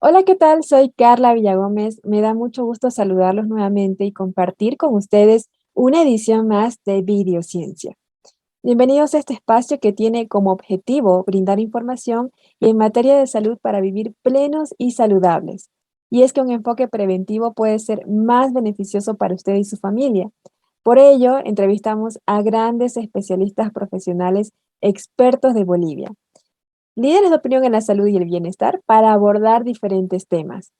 Hola, ¿qué tal? Soy Carla Villagómez. Me da mucho gusto saludarlos nuevamente y compartir con ustedes una edición más de Videociencia. Bienvenidos a este espacio que tiene como objetivo brindar información en materia de salud para vivir plenos y saludables. Y es que un enfoque preventivo puede ser más beneficioso para usted y su familia. Por ello, entrevistamos a grandes especialistas profesionales expertos de Bolivia, líderes de opinión en la salud y el bienestar para abordar diferentes temas.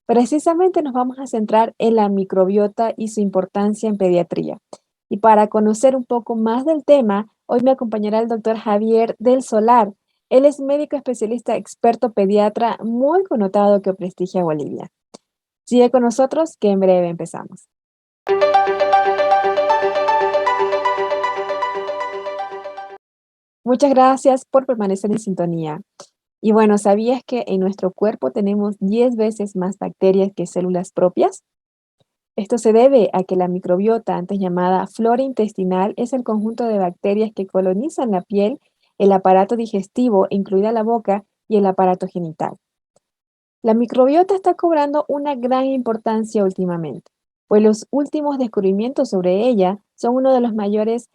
Precisamente nos vamos a centrar en la microbiota y su importancia en pediatría. Y para conocer un poco más del tema, hoy me acompañará el doctor Javier del Solar. Él es médico especialista experto pediatra muy connotado que prestigia Bolivia. Sigue con nosotros que en breve empezamos. Muchas gracias por permanecer en sintonía. Y bueno, ¿sabías que en nuestro cuerpo tenemos 10 veces más bacterias que células propias? Esto se debe a que la microbiota, antes llamada flora intestinal, es el conjunto de bacterias que colonizan la piel, el aparato digestivo, incluida la boca, y el aparato genital. La microbiota está cobrando una gran importancia últimamente, pues los últimos descubrimientos sobre ella son una de las mayores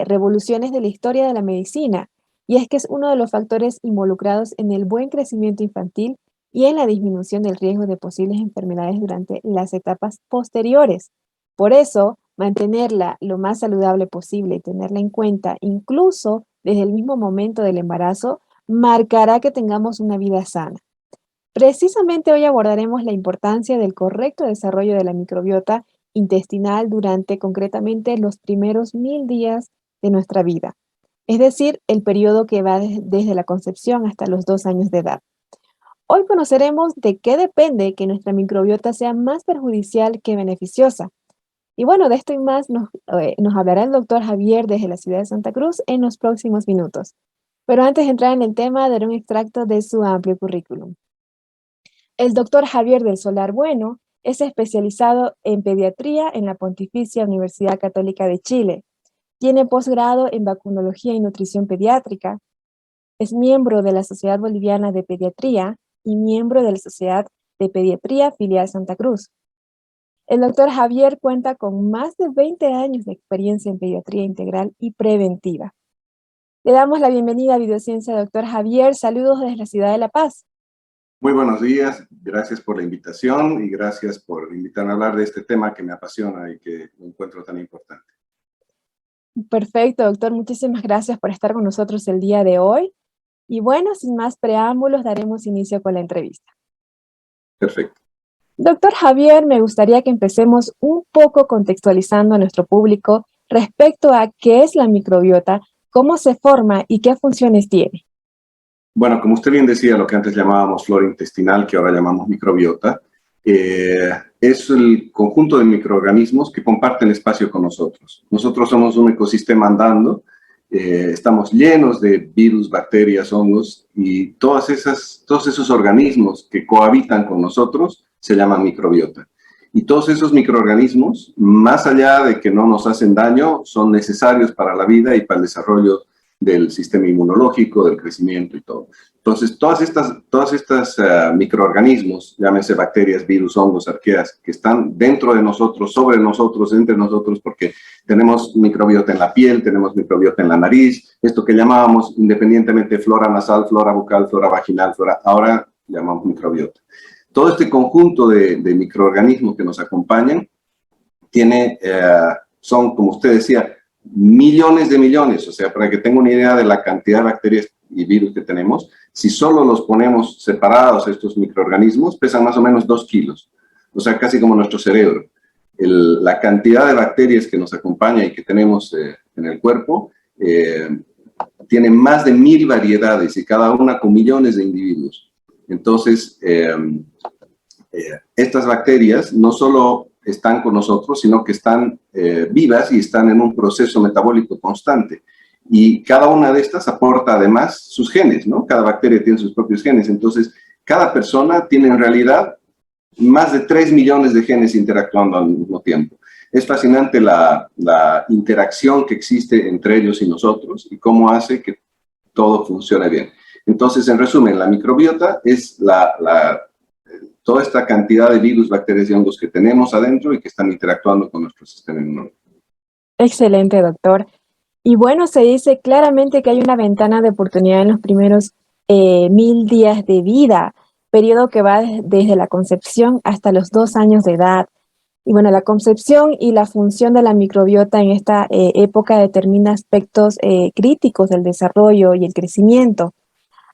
revoluciones de la historia de la medicina, y es que es uno de los factores involucrados en el buen crecimiento infantil y en la disminución del riesgo de posibles enfermedades durante las etapas posteriores. Por eso, mantenerla lo más saludable posible y tenerla en cuenta incluso desde el mismo momento del embarazo, marcará que tengamos una vida sana. Precisamente hoy abordaremos la importancia del correcto desarrollo de la microbiota intestinal durante concretamente los primeros 1000 días de nuestra vida, es decir, el periodo que va desde la concepción hasta los 2 años de edad. Hoy conoceremos de qué depende que nuestra microbiota sea más perjudicial que beneficiosa. Y bueno, de esto y más nos hablará el doctor Javier desde la ciudad de Santa Cruz en los próximos minutos. Pero antes de entrar en el tema, daré un extracto de su amplio currículum. El doctor Javier del Solar Bueno es especializado en pediatría en la Pontificia Universidad Católica de Chile. Tiene posgrado en vacunología y nutrición pediátrica. Es miembro de la Sociedad Boliviana de Pediatría y miembro de la Sociedad de Pediatría Filial Santa Cruz. El doctor Javier cuenta con más de 20 años de experiencia en pediatría integral y preventiva. Le damos la bienvenida a Videociencia, doctor Javier. Saludos desde la ciudad de La Paz. Muy buenos días, gracias por la invitación y gracias por invitarme a hablar de este tema que me apasiona y que encuentro tan importante. Perfecto, doctor. Muchísimas gracias por estar con nosotros el día de hoy. Y bueno, sin más preámbulos, daremos inicio con la entrevista. Perfecto. Doctor Javier, me gustaría que empecemos un poco contextualizando a nuestro público respecto a qué es la microbiota, cómo se forma y qué funciones tiene. Bueno, como usted bien decía, lo que antes llamábamos flora intestinal, que ahora llamamos microbiota, es el conjunto de microorganismos que comparten espacio con nosotros. Nosotros somos un ecosistema andando, estamos llenos de virus, bacterias, hongos, y todos esos organismos que cohabitan con nosotros se llaman microbiota. Y todos esos microorganismos, más allá de que no nos hacen daño, son necesarios para la vida y para el desarrollo del sistema inmunológico, del crecimiento y todo. Entonces, todas estas microorganismos, llámense bacterias, virus, hongos, arqueas, que están dentro de nosotros, sobre nosotros, entre nosotros, porque tenemos microbiota en la piel, tenemos microbiota en la nariz, esto que llamábamos independientemente flora nasal, flora bucal, flora vaginal, ahora llamamos microbiota. Todo este conjunto de microorganismos que nos acompañan son, como usted decía, millones de millones, o sea, para que tenga una idea de la cantidad de bacterias y virus que tenemos, si solo los ponemos separados estos microorganismos, pesan más o menos 2 kilos, o sea, casi como nuestro cerebro. La cantidad de bacterias que nos acompaña y que tenemos en el cuerpo tiene más de 1000 variedades y cada una con millones de individuos. Entonces, estas bacterias no solo están con nosotros, sino que están vivas y están en un proceso metabólico constante. Y cada una de estas aporta además sus genes, ¿no? Cada bacteria tiene sus propios genes. Entonces, cada persona tiene en realidad más de 3 millones de genes interactuando al mismo tiempo. Es fascinante la interacción que existe entre ellos y nosotros y cómo hace que todo funcione bien. Entonces, en resumen, la microbiota es toda esta cantidad de virus, bacterias y hongos que tenemos adentro y que están interactuando con nuestro sistema inmunológico. Excelente, doctor. Y bueno, se dice claramente que hay una ventana de oportunidad en los primeros 1000 días de vida, periodo que va desde la concepción hasta los 2 años de edad. Y bueno, la concepción y la función de la microbiota en esta época determina aspectos críticos del desarrollo y el crecimiento.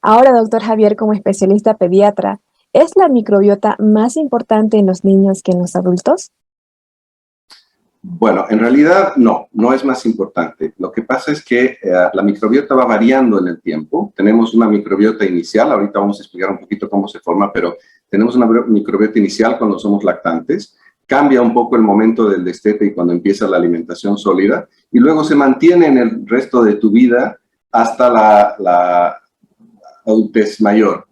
Ahora, doctor Javier, como especialista pediatra, ¿es la microbiota más importante en los niños que en los adultos? Bueno, en realidad no es más importante. Lo que pasa es que la microbiota va variando en el tiempo. Tenemos una microbiota inicial, ahorita vamos a explicar un poquito cómo se forma, pero tenemos una microbiota inicial cuando somos lactantes. Cambia un poco el momento del destete y cuando empieza la alimentación sólida, y luego se mantiene en el resto de tu vida hasta la adultez mayor.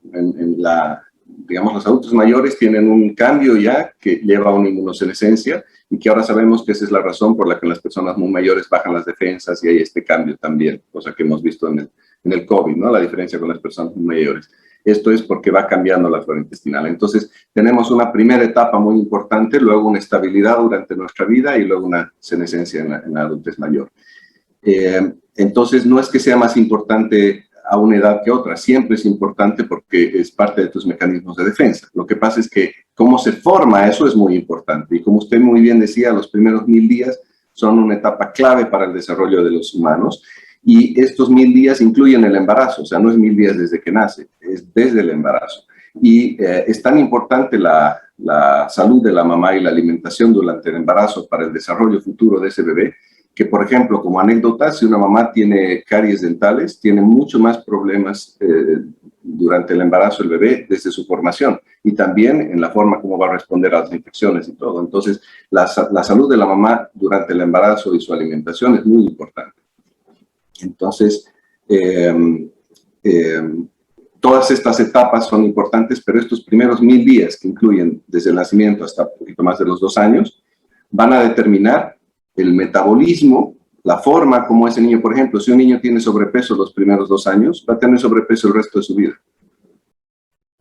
Digamos, los adultos mayores tienen un cambio ya que lleva a una inmunosenescencia y que ahora sabemos que esa es la razón por la que las personas muy mayores bajan las defensas y hay este cambio también, cosa que hemos visto en el COVID, ¿no? La diferencia con las personas muy mayores. Esto es porque va cambiando la flora intestinal. Entonces, tenemos una primera etapa muy importante, luego una estabilidad durante nuestra vida y luego una senescencia en la adultez mayor. Entonces, no es que sea más importante a una edad que otra, siempre es importante porque es parte de tus mecanismos de defensa. Lo que pasa es que cómo se forma eso es muy importante y como usted muy bien decía, los primeros 1000 días son una etapa clave para el desarrollo de los humanos y estos 1000 días incluyen el embarazo, o sea, no es 1000 días desde que nace, es desde el embarazo. Y es tan importante la salud de la mamá y la alimentación durante el embarazo para el desarrollo futuro de ese bebé, que, por ejemplo, como anécdota, si una mamá tiene caries dentales, tiene mucho más problemas durante el embarazo del bebé desde su formación y también en la forma como va a responder a las infecciones y todo. Entonces, la salud de la mamá durante el embarazo y su alimentación es muy importante. Entonces, todas estas etapas son importantes, pero estos primeros 1000 días, que incluyen desde el nacimiento hasta un poquito más de los 2 años, van a determinar el metabolismo, la forma como ese niño, por ejemplo, si un niño tiene sobrepeso los primeros 2 años, va a tener sobrepeso el resto de su vida.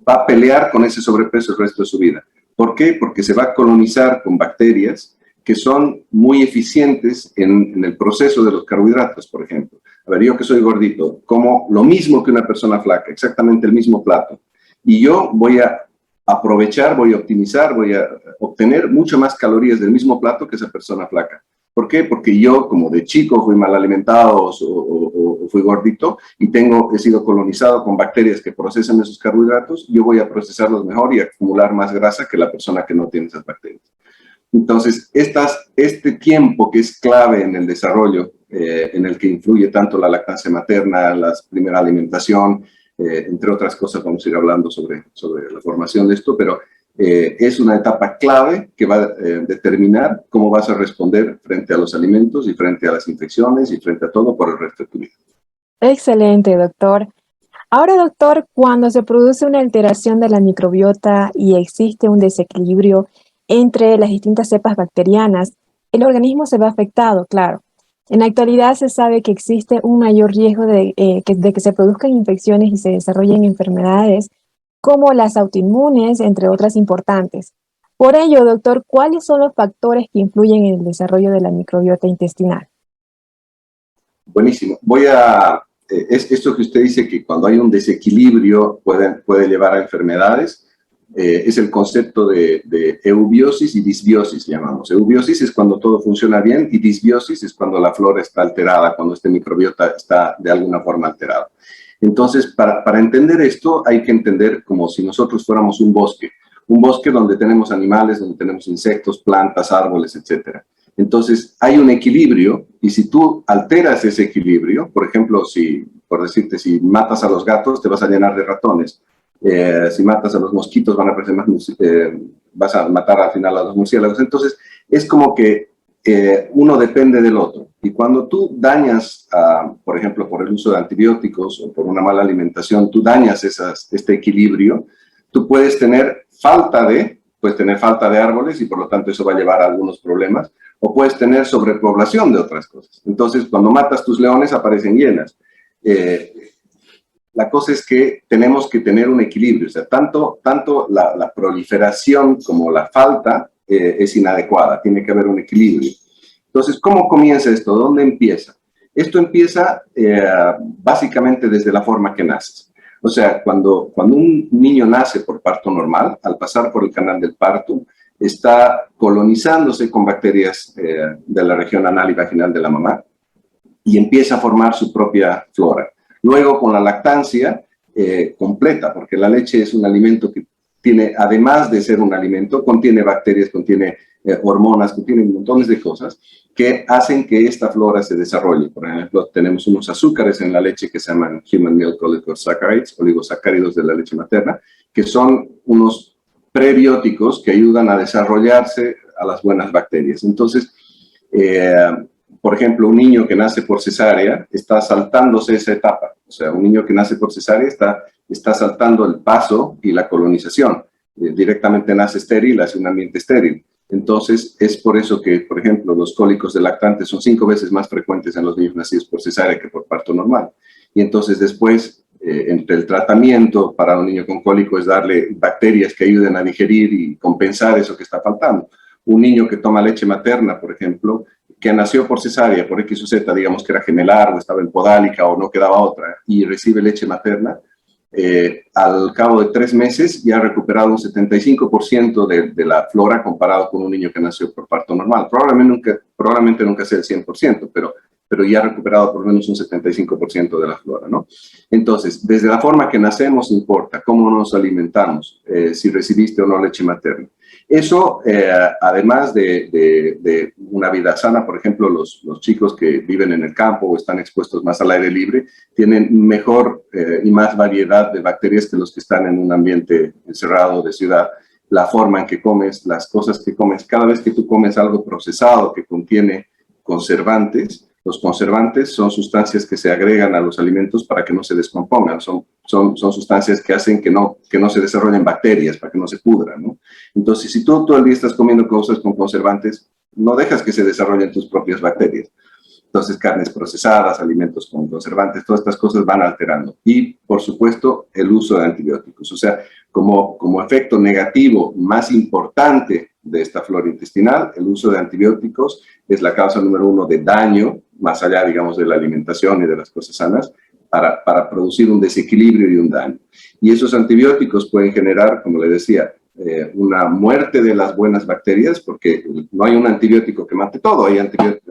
Va a pelear con ese sobrepeso el resto de su vida. ¿Por qué? Porque se va a colonizar con bacterias que son muy eficientes en el proceso de los carbohidratos, por ejemplo. A ver, yo que soy gordito, como lo mismo que una persona flaca, exactamente el mismo plato. Y yo voy a aprovechar, voy a optimizar, voy a obtener mucho más calorías del mismo plato que esa persona flaca. ¿Por qué? Porque yo, como de chico, fui mal alimentado o fui gordito y he sido colonizado con bacterias que procesan esos carbohidratos, yo voy a procesarlos mejor y acumular más grasa que la persona que no tiene esas bacterias. Entonces, este tiempo que es clave en el desarrollo, en el que influye tanto la lactancia materna, la primera alimentación, entre otras cosas vamos a ir hablando sobre la formación de esto, pero es una etapa clave que va a determinar cómo vas a responder frente a los alimentos y frente a las infecciones y frente a todo por el resto de tu vida. Excelente, doctor. Ahora, doctor, cuando se produce una alteración de la microbiota y existe un desequilibrio entre las distintas cepas bacterianas, el organismo se ve afectado, claro. En la actualidad se sabe que existe un mayor riesgo de que se produzcan infecciones y se desarrollen enfermedades como las autoinmunes, entre otras importantes. Por ello, doctor, ¿cuáles son los factores que influyen en el desarrollo de la microbiota intestinal? Buenísimo. Es esto que usted dice que cuando hay un desequilibrio puede llevar a enfermedades, es el concepto de eubiosis y disbiosis, llamamos. Eubiosis es cuando todo funciona bien y disbiosis es cuando la flora está alterada, cuando este microbiota está de alguna forma alterado. Entonces, para entender esto hay que entender como si nosotros fuéramos un bosque donde tenemos animales, donde tenemos insectos, plantas, árboles, etcétera. Entonces, hay un equilibrio y si tú alteras ese equilibrio, por ejemplo, por decirte, si matas a los gatos, te vas a llenar de ratones. Si matas a los mosquitos, van a aparecer más, vas a matar al final a los murciélagos. Entonces, es como que uno depende del otro. Y cuando tú dañas, por ejemplo, por el uso de antibióticos o por una mala alimentación, tú dañas este equilibrio, tú puedes tener falta de árboles y por lo tanto eso va a llevar a algunos problemas, o puedes tener sobrepoblación de otras cosas. Entonces, cuando matas tus leones, aparecen hienas. la cosa es que tenemos que tener un equilibrio, o sea, tanto la proliferación como la falta es inadecuada, tiene que haber un equilibrio. Entonces, ¿cómo comienza esto? ¿Dónde empieza? Esto empieza básicamente desde la forma que naces. O sea, cuando un niño nace por parto normal, al pasar por el canal del parto, está colonizándose con bacterias de la región anal y vaginal de la mamá y empieza a formar su propia flora. Luego, con la lactancia completa, porque la leche es un alimento que tiene, además de ser un alimento, contiene bacterias, contiene hormonas, contiene montones de cosas que hacen que esta flora se desarrolle. Por ejemplo, tenemos unos azúcares en la leche que se llaman Human Milk Oligosaccharides, oligosacáridos de la leche materna, que son unos prebióticos que ayudan a desarrollarse a las buenas bacterias. Entonces, por ejemplo, un niño que nace por cesárea está saltándose esa etapa. O sea, un niño que nace por cesárea está saltando el paso y la colonización. Directamente nace estéril, hace un ambiente estéril. Entonces, es por eso que, por ejemplo, los cólicos de lactantes son 5 veces más frecuentes en los niños nacidos por cesárea que por parto normal. Y entonces después, entre el tratamiento para un niño con cólico es darle bacterias que ayuden a digerir y compensar eso que está faltando. Un niño que toma leche materna, por ejemplo, que nació por cesárea, por X o Z, digamos que era gemelar o estaba en podálica o no quedaba otra, y recibe leche materna, al cabo de 3 meses ya ha recuperado un 75% de la flora comparado con un niño que nació por parto normal. Probablemente nunca sea el 100%, pero ya ha recuperado por lo menos un 75% de la flora, ¿no? Entonces, desde la forma que nacemos importa, cómo nos alimentamos, si recibiste o no leche materna. Eso, además de una vida sana, por ejemplo, los chicos que viven en el campo o están expuestos más al aire libre, tienen mejor y más variedad de bacterias que los que están en un ambiente encerrado de ciudad. La forma en que comes, las cosas que comes, cada vez que tú comes algo procesado que contiene conservantes, los conservantes son sustancias que se agregan a los alimentos para que no se descompongan, son sustancias que hacen que no se desarrollen bacterias, para que no se pudran, ¿no? Entonces, si tú todo el día estás comiendo cosas con conservantes, no dejas que se desarrollen tus propias bacterias. Entonces, carnes procesadas, alimentos con conservantes, todas estas cosas van alterando. Y, por supuesto, el uso de antibióticos. O sea, como efecto negativo más importante de esta flora intestinal, el uso de antibióticos es la causa número 1 de daño, más allá, digamos, de la alimentación y de las cosas sanas, para producir un desequilibrio y un daño. Y esos antibióticos pueden generar, como le decía, una muerte de las buenas bacterias, porque no hay un antibiótico que mate todo,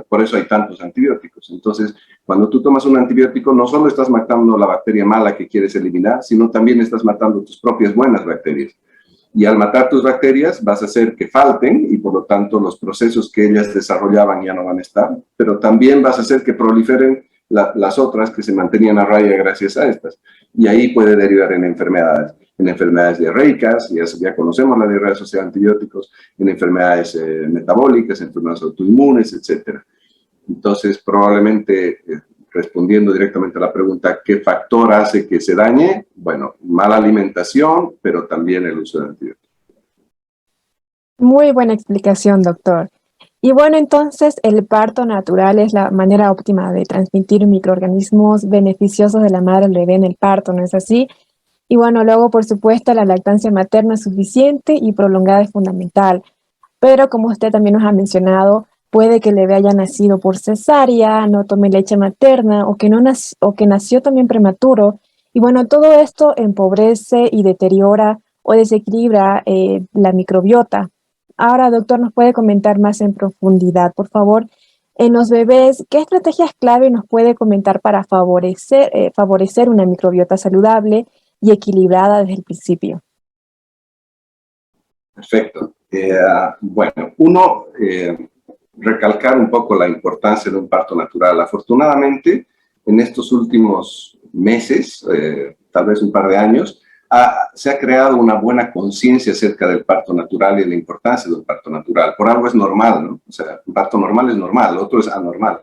por eso hay tantos antibióticos. Entonces, cuando tú tomas un antibiótico, no solo estás matando la bacteria mala que quieres eliminar, sino también estás matando tus propias buenas bacterias. Y al matar tus bacterias vas a hacer que falten y por lo tanto los procesos que ellas desarrollaban ya no van a estar, pero también vas a hacer que proliferen las otras que se mantenían a raya gracias a estas. Y ahí puede derivar en enfermedades diarreicas, ya conocemos la diarrea asociada a antibióticos, en enfermedades metabólicas, enfermedades autoinmunes, etc. Entonces, probablemente, respondiendo directamente a la pregunta, ¿qué factor hace que se dañe? Bueno, mala alimentación, pero también el uso de antibióticos. Muy buena explicación, doctor. Y bueno, entonces el parto natural es la manera óptima de transmitir microorganismos beneficiosos de la madre al bebé en el parto, ¿no es así? Y bueno, luego, por supuesto, la lactancia materna suficiente y prolongada es fundamental. Pero como usted también nos ha mencionado, puede que el bebé haya nacido por cesárea, no tome leche materna o que nació también prematuro. Y bueno, todo esto empobrece y deteriora o desequilibra la microbiota. Ahora, doctor, ¿nos puede comentar más en profundidad, por favor? En los bebés, ¿qué estrategias clave nos puede comentar para favorecer una microbiota saludable y equilibrada desde el principio? Perfecto. Bueno, recalcar un poco la importancia de un parto natural. Afortunadamente, en estos últimos meses, tal vez un par de años, se ha creado una buena conciencia acerca del parto natural y de la importancia del parto natural. Por algo es normal, ¿no? O sea, un parto normal es normal, otro es anormal.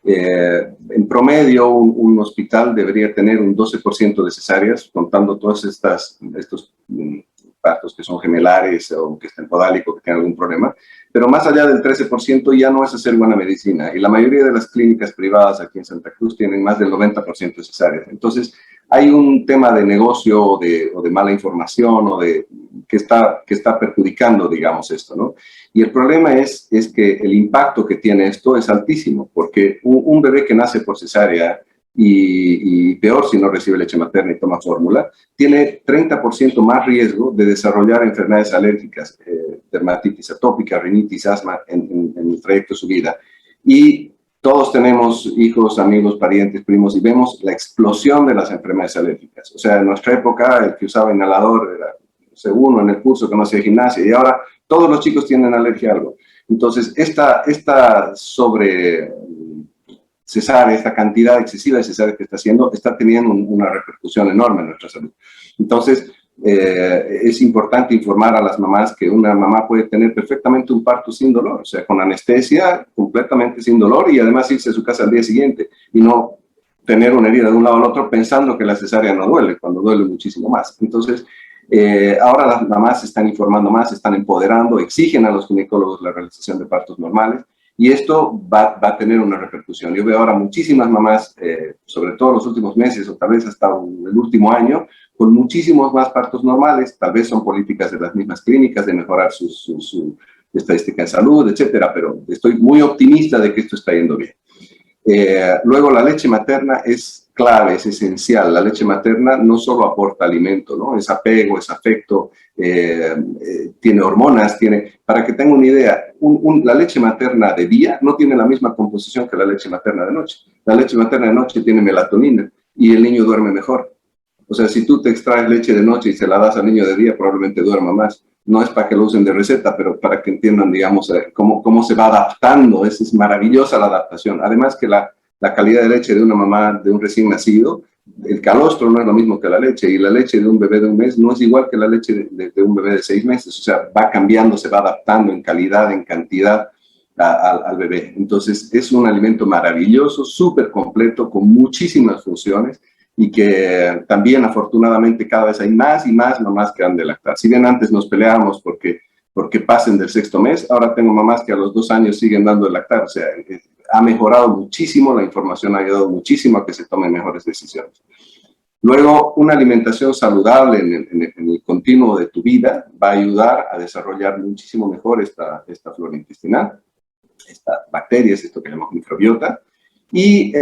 En promedio, un hospital debería tener un 12% de cesáreas, contando todos estos partos que son gemelares o que estén podálicos, que tienen algún problema. Pero más allá del 13% ya no es hacer buena medicina. Y la mayoría de las clínicas privadas aquí en Santa Cruz tienen más del 90% de cesáreas. Entonces, hay un tema de negocio o de mala información que está perjudicando, digamos, esto, ¿no? Y el problema es que el impacto que tiene esto es altísimo, porque un bebé que nace por cesárea y peor si no recibe leche materna y toma fórmula, tiene 30% más riesgo de desarrollar enfermedades alérgicas, dermatitis atópica, rinitis, asma en el trayecto de su vida. Y todos tenemos hijos, amigos, parientes, primos, y vemos la explosión de las enfermedades alérgicas. O sea, en nuestra época, el que usaba inhalador era, no sé, uno en el curso que no hacía gimnasia, y ahora todos los chicos tienen alergia a algo. Entonces, esta sobre cesárea, esta cantidad excesiva de cesáreas que está haciendo, está teniendo una repercusión enorme en nuestra salud. Entonces, es importante informar a las mamás que una mamá puede tener perfectamente un parto sin dolor, o sea, con anestesia, completamente sin dolor, y además irse a su casa al día siguiente, y no tener una herida de un lado al otro pensando que la cesárea no duele, cuando duele muchísimo más. Entonces, ahora las mamás se están informando más, se están empoderando, exigen a los ginecólogos la realización de partos normales, y esto va a tener una repercusión. Yo veo ahora muchísimas mamás, sobre todo en los últimos meses, o tal vez hasta el último año, con muchísimos más partos normales, tal vez son políticas de las mismas clínicas de mejorar su estadística de salud, etcétera, pero estoy muy optimista de que esto está yendo bien. Luego, la leche materna es clave, es esencial. La leche materna no solo aporta alimento, ¿no? Es apego, es afecto, tiene hormonas, para que tengan una idea, la leche materna de día no tiene la misma composición que la leche materna de noche. La leche materna de noche tiene melatonina y el niño duerme mejor. O sea, si tú te extraes leche de noche y se la das al niño de día, probablemente duerma más. No es para que lo usen de receta, pero para que entiendan, digamos, cómo se va adaptando. Es maravillosa la adaptación. Además que la calidad de leche de una mamá, de un recién nacido, el calostro no es lo mismo que la leche, y la leche de un bebé de un mes no es igual que la leche de un bebé de 6 meses. O sea, va cambiando, se va adaptando en calidad, en cantidad al bebé. Entonces, es un alimento maravilloso, súper completo, con muchísimas funciones, y que también afortunadamente cada vez hay más y más mamás que han de lactar. Si bien antes nos peleábamos porque pasen del 6º mes, ahora tengo mamás que a los 2 años siguen dando de lactar. O sea, ha mejorado muchísimo, la información ha ayudado muchísimo a que se tomen mejores decisiones. Luego, una alimentación saludable en el continuo de tu vida va a ayudar a desarrollar muchísimo mejor esta flora intestinal, estas bacterias, esto que llamamos microbiota, y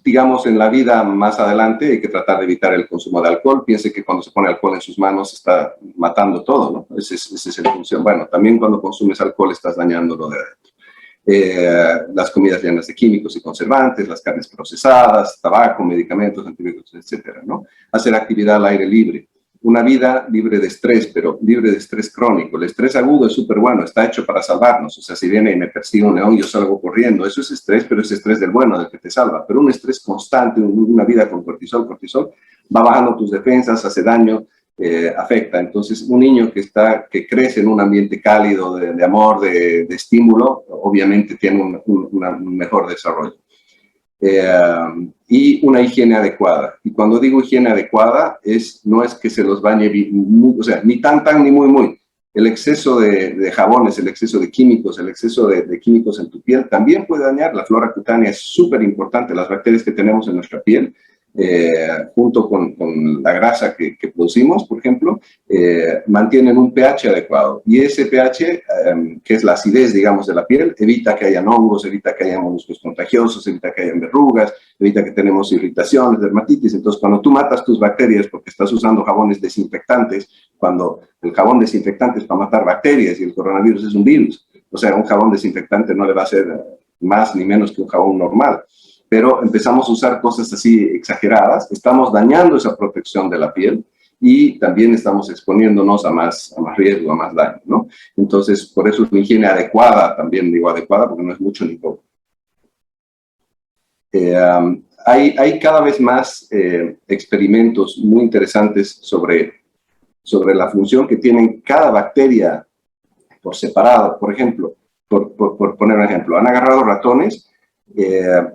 digamos, en la vida más adelante hay que tratar de evitar el consumo de alcohol. Piense que cuando se pone alcohol en sus manos está matando todo, ¿no? Esa es la función. Bueno, también cuando consumes alcohol estás dañándolo de adentro. Las comidas llenas de químicos y conservantes, las carnes procesadas, tabaco, medicamentos, antibióticos, etcétera, ¿no? Hacer actividad al aire libre. Una vida libre de estrés, pero libre de estrés crónico. El estrés agudo es súper bueno, está hecho para salvarnos. O sea, si viene y me persigue un león, yo salgo corriendo. Eso es estrés, pero es estrés del bueno, del que te salva. Pero un estrés constante, una vida con cortisol, va bajando tus defensas, hace daño, afecta. Entonces, un niño que crece en un ambiente cálido, de amor, de estímulo, obviamente tiene un mejor desarrollo. Y una higiene adecuada. Y cuando digo higiene adecuada, no es que se los bañe, o sea, ni tan ni muy. El exceso de jabones, el exceso de químicos, el exceso de químicos en tu piel también puede dañar. La flora cutánea es súper importante. Las bacterias que tenemos en nuestra piel, junto con la grasa que producimos, por ejemplo, mantienen un pH adecuado. Y ese pH, que es la acidez, digamos, de la piel, evita que hayan hongos, evita que hayan moluscos contagiosos, evita que hayan verrugas, evita que tenemos irritaciones, dermatitis. Entonces, cuando tú matas tus bacterias porque estás usando jabones desinfectantes, cuando el jabón desinfectante es para matar bacterias y el coronavirus es un virus, o sea, un jabón desinfectante no le va a hacer más ni menos que un jabón normal. Pero empezamos a usar cosas así exageradas, estamos dañando esa protección de la piel y también estamos exponiéndonos a más riesgo, a más daño, ¿no? Entonces, por eso es una higiene adecuada, también digo adecuada porque no es mucho ni poco. Hay cada vez más experimentos muy interesantes sobre la función que tienen cada bacteria por separado. Por ejemplo, por poner un ejemplo, han agarrado ratones,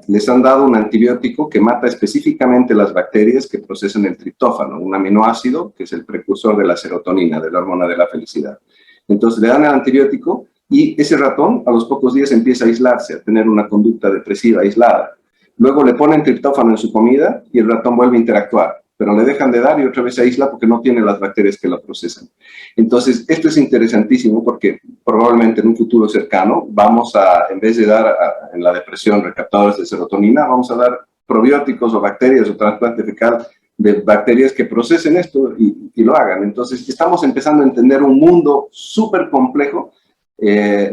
les han dado un antibiótico que mata específicamente las bacterias que procesan el triptófano, un aminoácido que es el precursor de la serotonina, de la hormona de la felicidad. Entonces le dan el antibiótico y ese ratón a los pocos días empieza a aislarse, a tener una conducta depresiva aislada. Luego le ponen triptófano en su comida y el ratón vuelve a interactuar, pero le dejan de dar y otra vez se aísla porque no tiene las bacterias que la procesan. Entonces, esto es interesantísimo porque probablemente en un futuro cercano vamos a, en vez de dar en la depresión recaptadores de serotonina, vamos a dar probióticos o bacterias o trasplante fecal de bacterias que procesen esto y lo hagan. Entonces, estamos empezando a entender un mundo súper complejo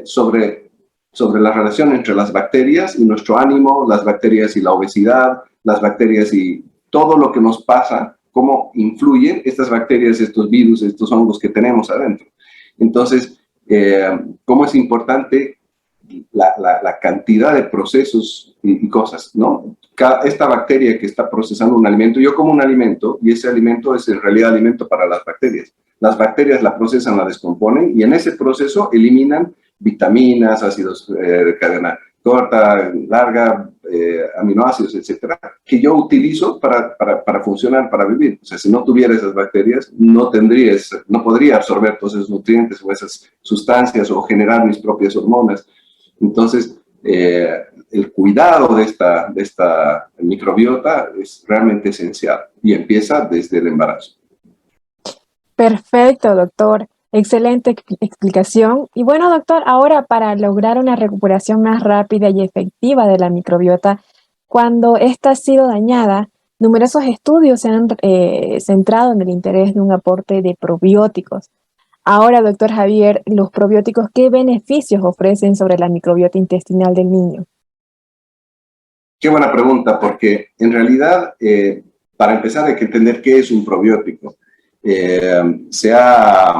sobre la relación entre las bacterias y nuestro ánimo, las bacterias y la obesidad, las bacterias y todo lo que nos pasa, cómo influyen estas bacterias, estos virus, estos hongos que tenemos adentro. Entonces, cómo es importante la cantidad de procesos y cosas, ¿no? Esta bacteria que está procesando un alimento, yo como un alimento y ese alimento es en realidad alimento para las bacterias. Las bacterias la procesan, la descomponen y en ese proceso eliminan vitaminas, ácidos de cadena corta, larga, aminoácidos, etcétera, que yo utilizo para funcionar, para vivir. O sea, si no tuviera esas bacterias, no podría absorber todos esos nutrientes o esas sustancias o generar mis propias hormonas. Entonces, el cuidado de esta microbiota es realmente esencial y empieza desde el embarazo. Perfecto, doctor. Excelente explicación. Y bueno, doctor, ahora para lograr una recuperación más rápida y efectiva de la microbiota, cuando ésta ha sido dañada, numerosos estudios se han centrado en el interés de un aporte de probióticos. Ahora, doctor Javier, los probióticos, ¿qué beneficios ofrecen sobre la microbiota intestinal del niño? Qué buena pregunta, porque en realidad, para empezar, hay que entender qué es un probiótico. Se ha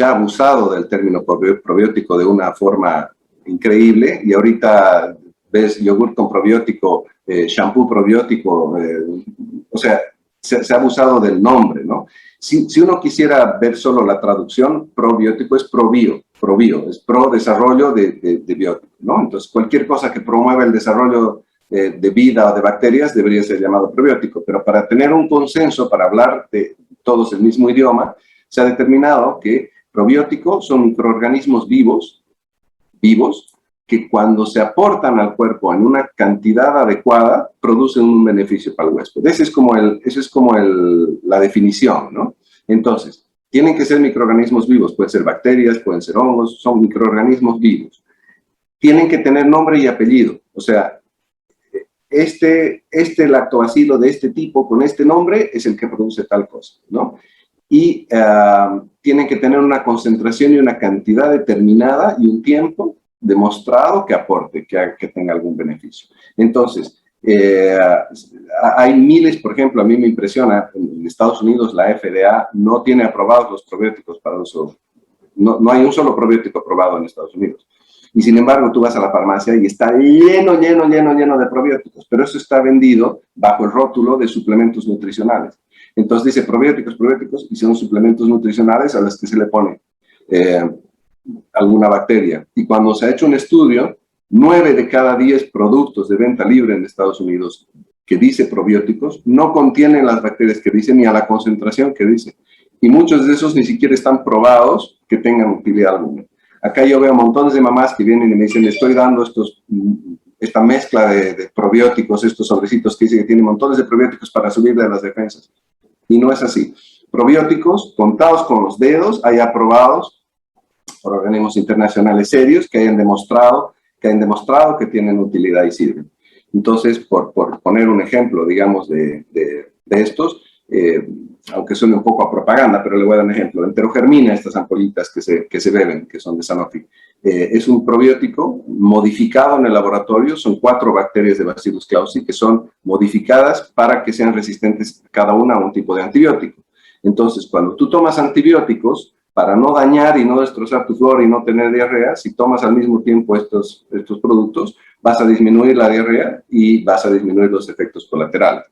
abusado del término probiótico de una forma increíble y ahorita ves yogur con probiótico, shampoo probiótico, o sea, se ha abusado del nombre, ¿no? Si uno quisiera ver solo la traducción, probiótico es probio, es pro desarrollo de biótico, ¿no? Entonces, cualquier cosa que promueva el desarrollo de vida o de bacterias debería ser llamado probiótico, pero para tener un consenso, para hablar de todos el mismo idioma, se ha determinado que probióticos son microorganismos vivos que cuando se aportan al cuerpo en una cantidad adecuada, producen un beneficio para el huésped. Esa es como la definición, ¿no? Entonces, tienen que ser microorganismos vivos, pueden ser bacterias, pueden ser hongos, son microorganismos vivos. Tienen que tener nombre y apellido, o sea, este lactobacilo de este tipo, con este nombre, es el que produce tal cosa, ¿no? Y tienen que tener una concentración y una cantidad determinada y un tiempo demostrado que aporte, que tenga algún beneficio. Entonces, hay miles, por ejemplo, a mí me impresiona, en Estados Unidos la FDA no tiene aprobados los probióticos para uso, no hay un solo probiótico aprobado en Estados Unidos. Y sin embargo, tú vas a la farmacia y está lleno de probióticos, pero eso está vendido bajo el rótulo de suplementos nutricionales. Entonces dice probióticos, y son suplementos nutricionales a los que se le pone alguna bacteria. Y cuando se ha hecho un estudio, 9 de cada 10 productos de venta libre en Estados Unidos que dice probióticos no contienen las bacterias que dicen ni a la concentración que dice. Y muchos de esos ni siquiera están probados que tengan utilidad alguna. Acá yo veo montones de mamás que vienen y me dicen, le estoy dando esta mezcla de probióticos, estos sobrecitos que dicen que tienen montones de probióticos para subirle a las defensas. Y no es así. Probióticos, contados con los dedos, hay aprobados por organismos internacionales serios que hayan demostrado que tienen utilidad y sirven. Entonces, por poner un ejemplo, digamos, de estos, aunque suene un poco a propaganda, pero le voy a dar un ejemplo. Enterogermina, estas ampollitas que se beben, que son de Sanofi, es un probiótico modificado en el laboratorio. Son 4 bacterias de Bacillus clausii que son modificadas para que sean resistentes cada una a un tipo de antibiótico. Entonces, cuando tú tomas antibióticos, para no dañar y no destrozar tu flora y no tener diarrea, si tomas al mismo tiempo estos productos, vas a disminuir la diarrea y vas a disminuir los efectos colaterales.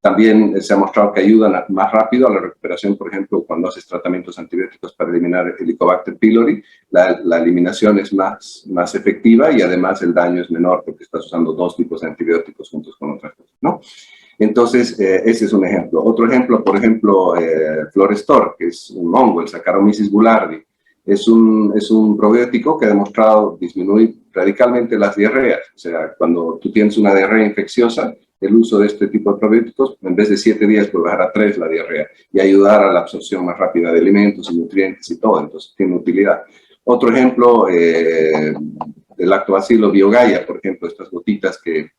También se ha mostrado que ayudan más rápido a la recuperación, por ejemplo, cuando haces tratamientos antibióticos para eliminar el Helicobacter pylori, la eliminación es más efectiva y además el daño es menor porque estás usando 2 tipos de antibióticos juntos con otras cosas, ¿no? Entonces, ese es un ejemplo. Otro ejemplo, por ejemplo, Florestor, que es un hongo, el Saccharomyces boulardii. Es un probiótico que ha demostrado disminuir radicalmente las diarreas. O sea, cuando tú tienes una diarrea infecciosa, el uso de este tipo de probióticos, en vez de 7 días, puede bajar a 3 la diarrea y ayudar a la absorción más rápida de alimentos y nutrientes y todo. Entonces, tiene utilidad. Otro ejemplo, el lactobacillus biogaia, por ejemplo, estas gotitas que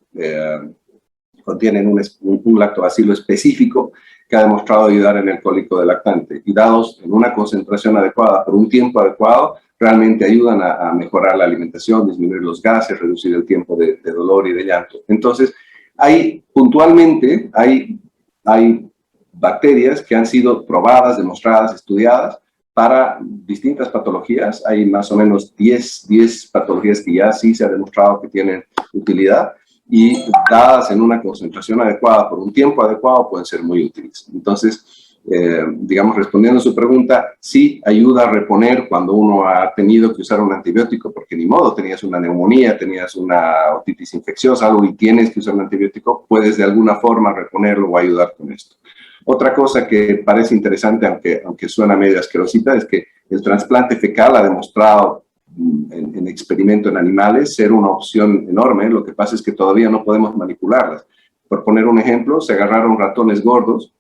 contienen un lactobacilo específico que ha demostrado ayudar en el cólico del lactante y dados en una concentración adecuada por un tiempo adecuado, realmente ayudan a mejorar la alimentación, disminuir los gases, reducir el tiempo de dolor y de llanto. Entonces, puntualmente hay bacterias que han sido probadas, demostradas, estudiadas para distintas patologías. Hay más o menos 10 patologías que ya sí se ha demostrado que tienen utilidad y dadas en una concentración adecuada por un tiempo adecuado pueden ser muy útiles. Entonces, digamos, respondiendo a su pregunta, sí ayuda a reponer cuando uno ha tenido que usar un antibiótico, porque ni modo, tenías una neumonía, tenías una otitis infecciosa, algo y tienes que usar un antibiótico, puedes de alguna forma reponerlo o ayudar con esto. Otra cosa que parece interesante, aunque suena medio asquerosita, es que el trasplante fecal ha demostrado en experimento en animales ser una opción enorme. Lo que pasa es que todavía no podemos manipularlas. Por poner un ejemplo, se agarraron ratones gordos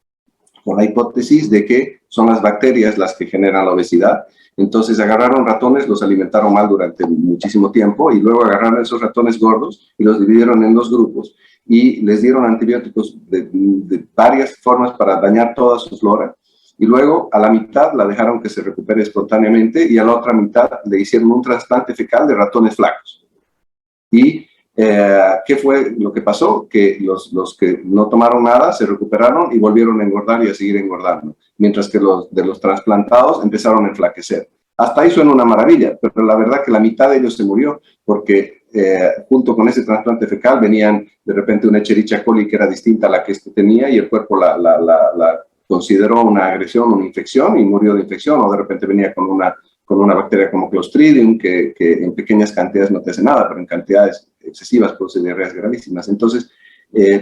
con la hipótesis de que son las bacterias las que generan la obesidad. Entonces agarraron ratones, los alimentaron mal durante muchísimo tiempo y luego agarraron esos ratones gordos y los dividieron en 2 grupos y les dieron antibióticos de varias formas para dañar toda su flora. Y luego a la mitad la dejaron que se recupere espontáneamente y a la otra mitad le hicieron un trasplante fecal de ratones flacos. Y ¿qué fue lo que pasó? Que los que no tomaron nada se recuperaron y volvieron a engordar y a seguir engordando, mientras que los de los trasplantados empezaron a enflaquecer. Hasta ahí suena una maravilla, pero la verdad que la mitad de ellos se murió porque junto con ese trasplante fecal venían de repente una Escherichia coli que era distinta a la que este tenía y el cuerpo la consideró una agresión, una infección y murió de infección, o de repente venía con una bacteria como Clostridium, que en pequeñas cantidades no te hace nada, pero en cantidades excesivas produce diarreas gravísimas. Entonces,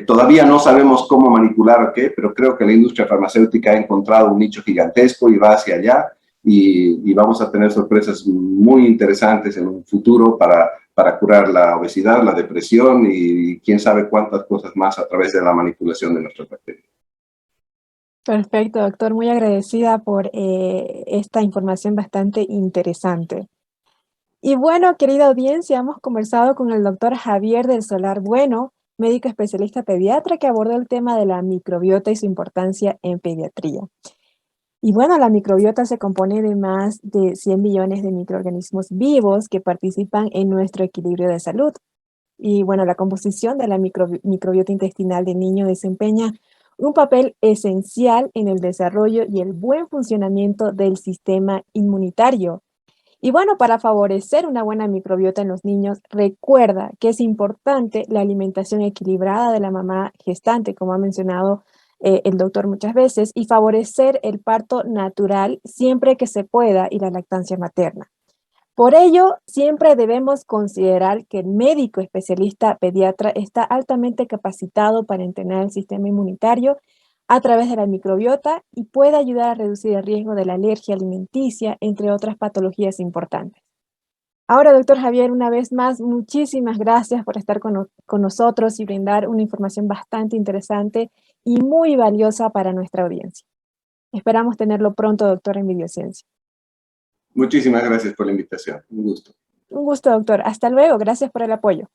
todavía no sabemos cómo manipular o qué, pero creo que la industria farmacéutica ha encontrado un nicho gigantesco y va hacia allá, y vamos a tener sorpresas muy interesantes en un futuro para curar la obesidad, la depresión y quién sabe cuántas cosas más a través de la manipulación de nuestras bacterias. Perfecto, doctor. Muy agradecida por esta información bastante interesante. Y bueno, querida audiencia, hemos conversado con el doctor Javier del Solar Bueno, médico especialista pediatra que abordó el tema de la microbiota y su importancia en pediatría. Y bueno, la microbiota se compone de más de 100 billones de microorganismos vivos que participan en nuestro equilibrio de salud. Y bueno, la composición de la microbiota intestinal del niño desempeña un papel esencial en el desarrollo y el buen funcionamiento del sistema inmunitario. Y bueno, para favorecer una buena microbiota en los niños, recuerda que es importante la alimentación equilibrada de la mamá gestante, como ha mencionado el doctor muchas veces, y favorecer el parto natural siempre que se pueda y la lactancia materna. Por ello, siempre debemos considerar que el médico especialista pediatra está altamente capacitado para entrenar el sistema inmunitario a través de la microbiota y puede ayudar a reducir el riesgo de la alergia alimenticia, entre otras patologías importantes. Ahora, doctor Javier, una vez más, muchísimas gracias por estar con nosotros y brindar una información bastante interesante y muy valiosa para nuestra audiencia. Esperamos tenerlo pronto, doctor, en Videociencia. Muchísimas gracias por la invitación. Un gusto. Un gusto, doctor. Hasta luego. Gracias por el apoyo.